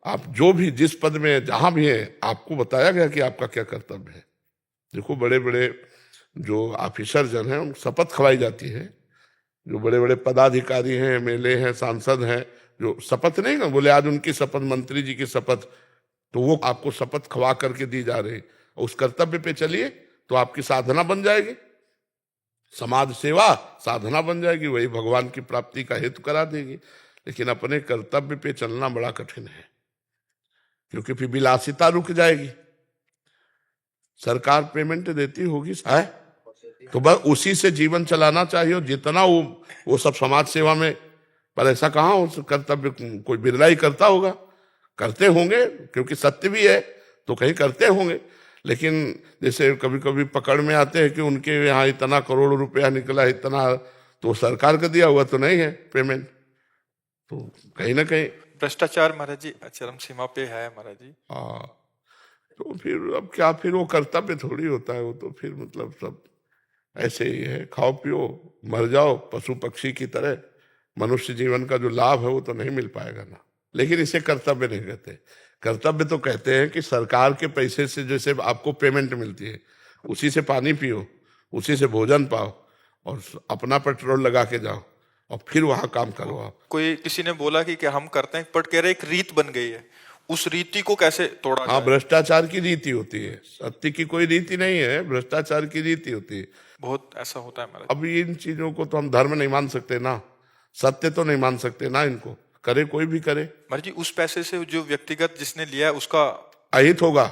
आप जो भी जिस पद में जहां भी है, आपको बताया गया कि आपका क्या कर्तव्य है। देखो बड़े बड़े जो ऑफिसर जन हैं, उनको शपथ खवाई जाती है। जो बड़े बड़े पदाधिकारी हैं, एमएलए हैं, सांसद हैं, जो शपथ नहीं ना बोले आज उनकी शपथ, मंत्री जी की शपथ, तो वो आपको शपथ खवा करके दी जा रही। उस कर्तव्य पे चलिए तो आपकी साधना बन जाएगी, समाज सेवा साधना बन जाएगी, वही भगवान की प्राप्ति का हेतु करा देगी। लेकिन अपने कर्तव्य पे चलना बड़ा कठिन है, क्योंकि फिर विलासिता रुक जाएगी। सरकार पेमेंट देती होगी है, तो बस उसी से जीवन चलाना चाहिए, जितना वो सब समाज सेवा में। पर ऐसा कहाँ हो, कर्तव्य कोई बिरला ही करता होगा, करते होंगे क्योंकि सत्य भी है तो कहीं करते होंगे। लेकिन जैसे कभी कभी पकड़ में आते हैं कि उनके यहाँ इतना करोड़ रुपया निकला, इतना, तो सरकार का दिया हुआ तो नहीं है पेमेंट, तो कहीं ना कहीं भ्रष्टाचार महाराज जी चरम सीमा पे है महाराज जी। हाँ, तो फिर अब क्या, फिर वो कर्तव्य थोड़ी होता है, वो तो फिर मतलब सब ऐसे ही है, खाओ पियो मर जाओ पशु पक्षी की तरह। मनुष्य जीवन का जो लाभ है वो तो नहीं मिल पाएगा ना। लेकिन इसे कर्तव्य नहीं कहते। कर्तव्य तो कहते हैं कि सरकार के पैसे से जैसे आपको पेमेंट मिलती है, उसी से पानी पियो, उसी से भोजन पाओ, और अपना पेट्रोल लगा के जाओ और फिर वहां काम करो आप। कोई किसी ने बोला कि हम करते हैं, बट कह रहे एक रीत बन गई है, उस रीति को कैसे तोड़ा हाँ, जाए? भ्रष्टाचार की रीति होती है, सत्य की कोई रीति नहीं है, भ्रष्टाचार की रीति होती है। बहुत ऐसा होता है महाराज। अब इन चीजों को तो हम धर्म नहीं मान सकते ना, सत्य तो नहीं मान सकते ना, इनको करे कोई भी करे। महाराज जी उस पैसे से जो व्यक्तिगत जिसने लिया है उसका अहित होगा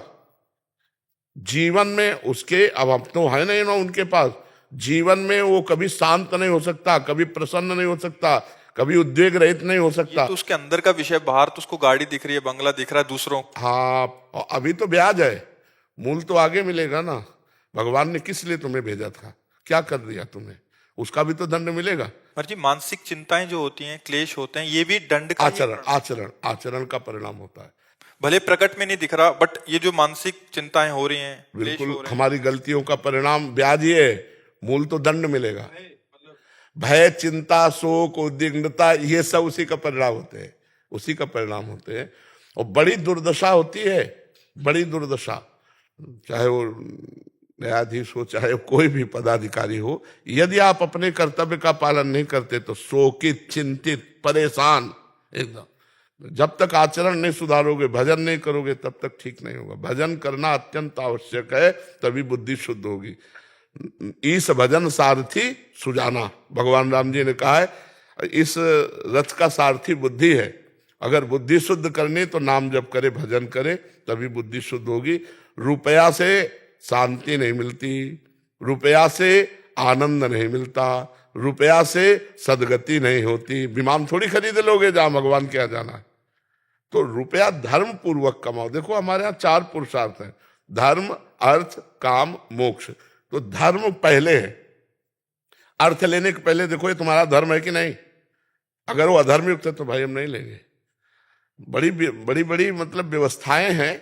जीवन में उसके। अब तो है नहीं ना उनके पास, जीवन में वो कभी शांत नहीं हो सकता, कभी प्रसन्न नहीं हो सकता, कभी उद्वेग रहित नहीं हो सकता। ये तो उसके अंदर का विषय, बाहर तो उसको गाड़ी दिख रही है, बंगला दिख रहा है दूसरों। हाँ, और अभी तो ब्याज है, मूल तो आगे मिलेगा ना। भगवान ने किस लिए तुम्हें भेजा था, क्या कर दिया तुम्हें, उसका भी तो दंड मिलेगा। महाराज जी मानसिक चिंताएं जो होती हैं, क्लेश होते हैं, ये भी दंड का आचरण आचरण आचरण का परिणाम होता है। भले प्रकट में नहीं दिख रहा, बट ये जो मानसिक चिंताएं हो रही हैं, क्लेश बिल्कुल, हो रहे हैं, हमारी गलतियों का परिणाम ब्याज ही है, मूल तो दंड मिलेगा। भय, चिंता, शोक, उद्विग्नता, ये सब उसी का परिणाम होते हैं, उसी का परिणाम होते हैं। और बड़ी दुर्दशा होती है, बड़ी दुर्दशा, चाहे वो न्यायाधीश हो, चाहे कोई भी पदाधिकारी हो, यदि आप अपने कर्तव्य का पालन नहीं करते तो शोकित, चिंतित, परेशान एकदम। जब तक आचरण नहीं सुधारोगे, भजन नहीं करोगे, तब तक ठीक नहीं होगा। भजन करना अत्यंत आवश्यक है, तभी बुद्धि शुद्ध होगी। इस भजन सारथी सुजाना, भगवान राम जी ने कहा है इस रथ का सारथी बुद्धि है। अगर बुद्धि शुद्ध करनी तो नाम जप करे, भजन करे, तभी बुद्धि शुद्ध होगी। रुपया से शांति नहीं मिलती, रुपया से आनंद नहीं मिलता, रुपया से सदगति नहीं होती। विमान थोड़ी खरीद लोगे जहां भगवान के यहाँ जाना है। तो रुपया धर्म पूर्वक कमाओ। देखो हमारे यहाँ 4 पुरुषार्थ हैं, धर्म, अर्थ, काम, मोक्ष। तो धर्म पहले है, अर्थ लेने के पहले देखो ये तुम्हारा धर्म है कि नहीं। अगर वो अधर्म युक्त है तो भाई हम नहीं लेंगे। बड़ी बड़ी बड़ी मतलब व्यवस्थाएं हैं।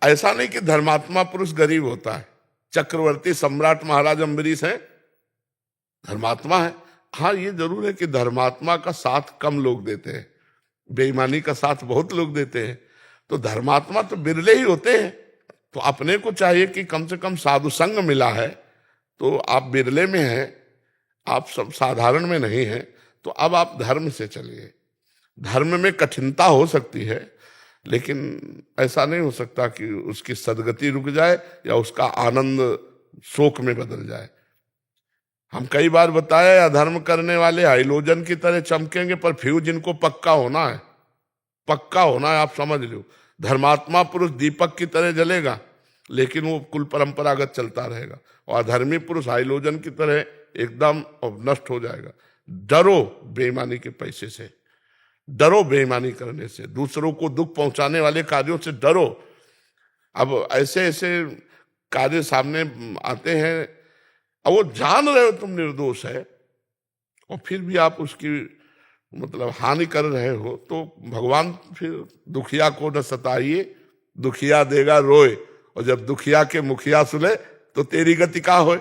ऐसा नहीं कि धर्मात्मा पुरुष गरीब होता है। चक्रवर्ती सम्राट महाराज अम्बरीश है, धर्मात्मा है। हाँ, ये जरूर है कि धर्मात्मा का साथ कम लोग देते हैं, बेईमानी का साथ बहुत लोग देते हैं। तो धर्मात्मा तो बिरले ही होते हैं। तो अपने को चाहिए कि कम से कम साधु संग मिला है, तो आप बिरले में हैं, आप सब साधारण में नहीं हैं, तो अब आप धर्म से चलिए। धर्म में कठिनता हो सकती है, लेकिन ऐसा नहीं हो सकता कि उसकी सदगति रुक जाए या उसका आनंद शोक में बदल जाए। हम कई बार बताए, अधर्म करने वाले हाइलोजन की तरह चमकेंगे, पर फ्यूज इनको पक्का होना है, पक्का होना है, आप समझ लो। धर्मात्मा पुरुष दीपक की तरह जलेगा, लेकिन वो कुल परंपरागत चलता रहेगा। और अधर्मी पुरुष हाइलोजन की तरह एकदम नष्ट हो जाएगा। डरो बेईमानी के पैसे से, डरो बेईमानी करने से, दूसरों को दुख पहुंचाने वाले कार्यों से डरो। अब ऐसे ऐसे कार्य सामने आते हैं, अब वो जान रहे हो तुम निर्दोष है, और फिर भी आप उसकी मतलब हानि कर रहे हो, तो भगवान फिर दुखिया को न सताइए, दुखिया देगा रोए, और जब दुखिया के मुखिया सुने तो तेरी गति का होए।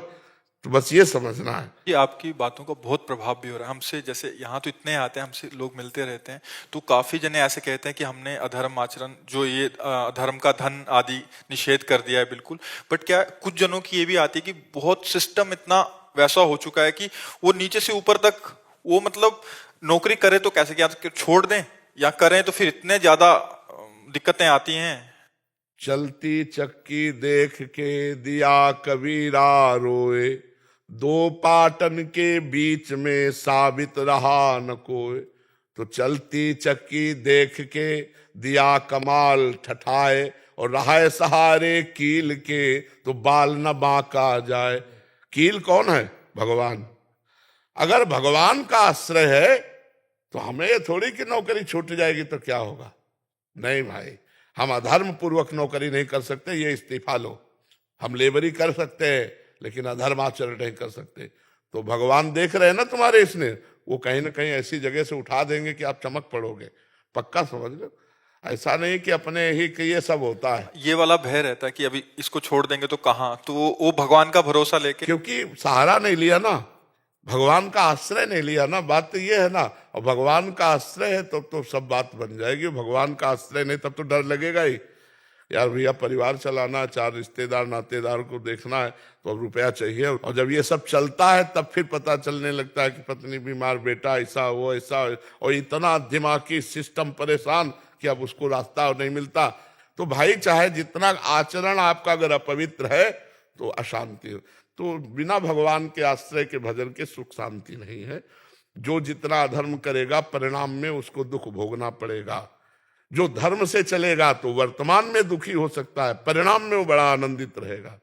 तो बस ये समझना है। ये आपकी बातों का बहुत प्रभाव भी हो रहा है हमसे। जैसे यहाँ तो इतने आते हैं, हमसे लोग मिलते रहते हैं, तो काफी जने ऐसे कहते हैं कि हमने अधर्म आचरण, जो ये अधर्म का धन आदि निषेध कर दिया है बिल्कुल। बट क्या कुछ जनों की ये भी आती है कि बहुत सिस्टम इतना वैसा हो चुका है कि वो नीचे से ऊपर तक, वो मतलब नौकरी करे तो कैसे, क्या छोड़ दें या करें तो फिर इतने ज्यादा दिक्कतें आती हैं। चलती चक्की देख के दिया कबीरा रोए, दो पाटन के बीच में साबित रहा न कोई। तो चलती चक्की देख के दिया कमाल ठठाए, और रहा सहारे कील के तो बाल न बांका जाए। कील कौन है? भगवान। अगर भगवान का आश्रय है तो हमें ये थोड़ी कि नौकरी छूट जाएगी तो क्या होगा। नहीं भाई, हम अधर्म पूर्वक नौकरी नहीं कर सकते, ये इस्तीफा लो। हम लेबरी कर सकते हैं लेकिन अधर्म आचरण नहीं कर सकते। तो भगवान देख रहे हैं ना तुम्हारे, इसने वो कहीं ना कहीं ऐसी जगह से उठा देंगे कि आप चमक पड़ोगे, पक्का समझ लो। ऐसा नहीं कि अपने ही कि ये सब होता है। ये वाला भय रहता है कि अभी इसको छोड़ देंगे तो कहाँ, तो वो भगवान का भरोसा लेके, क्योंकि सहारा नहीं लिया ना, भगवान का आश्रय नहीं लिया ना, बात तो ये है ना। और भगवान का आश्रय है तब तो सब बात बन जाएगी। भगवान का आश्रय नहीं तब तो डर लगेगा ही। यार भैया, परिवार चलाना, 4 रिश्तेदार नातेदार को देखना है, तो अब रुपया चाहिए। और जब ये सब चलता है तब फिर पता चलने लगता है कि पत्नी बीमार, बेटा ऐसा, वो ऐसा, और इतना दिमागी सिस्टम परेशान कि अब उसको रास्ता नहीं मिलता। तो भाई, चाहे जितना आचरण आपका अगर अपवित्र है तो अशांति हो। तो बिना भगवान के आश्रय के भजन के सुख शांति नहीं है। जो जितना अधर्म करेगा परिणाम में उसको दुख भोगना पड़ेगा। जो धर्म से चलेगा तो वर्तमान में दुखी हो सकता है, परिणाम में वो बड़ा आनंदित रहेगा।